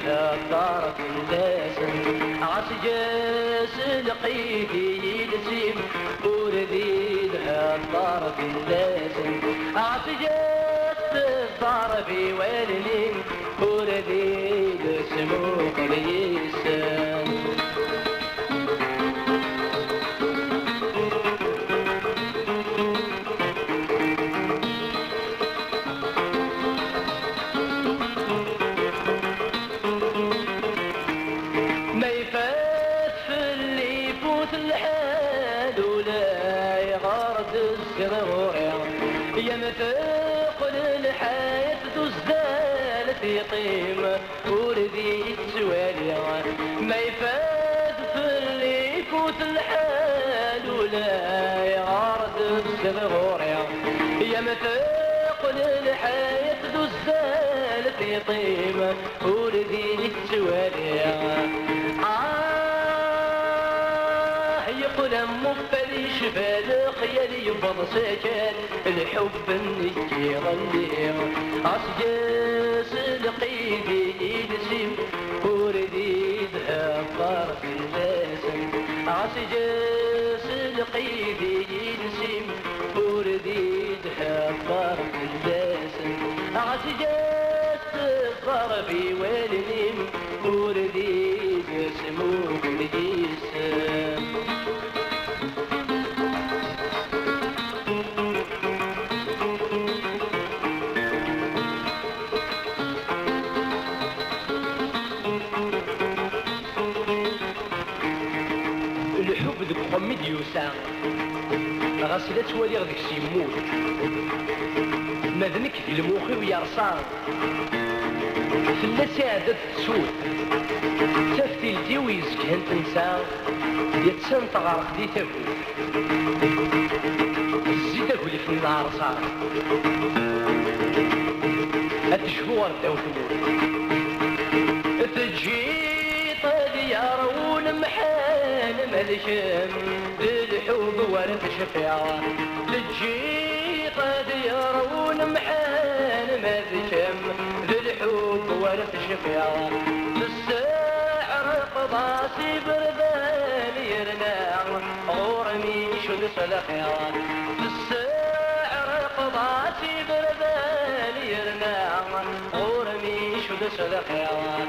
يدها الدار في اللسن عسجاس لقيدي يلزم ورديدها الدار في اللسن عسجاس الدار في واللين ورديد سموك ليسن يا مثقل الحياة تزدال يطيم وردي السوالي ما يفاد في اللي يفوت الحال ولا يعرض الصغور يا مثقل الحياة تزدال يطيم وردي السوالي يقول مفلي شفال خيالي يفض سكن الحب النجي غلي عسجاس لقيدي يلزم ورديدها فرق اللازم عسجاس لقيدي يلزم ورديدها فرق اللازم عسجاس ضربي والنم ورديد سموك لجيسم الحب ذك حمد يوسع غسلة توالي غدك سيموت ماذنك في الموخي ويرصار فلا ساعدة تسود تفتي الدي ويزكهن تنسى يتسن تغرق دي تفوت الزيدة كولي في النهار صار هتشفور داو تموت تجي طيارون محال ملشم للحب ورد شفيعة تجي طيارون محال ملشم للحب ورد شفيعة الساعر قضاسي بردان يرنع غورمي شد سلخيعة الساعر قضاسي بردان يرنع غورمي شد سلخيعة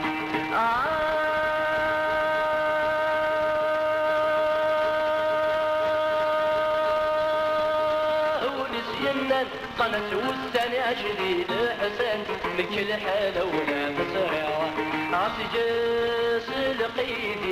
قنت والسنة جديد حسن لك الحالة ولا تسرع عسجاس لقيدي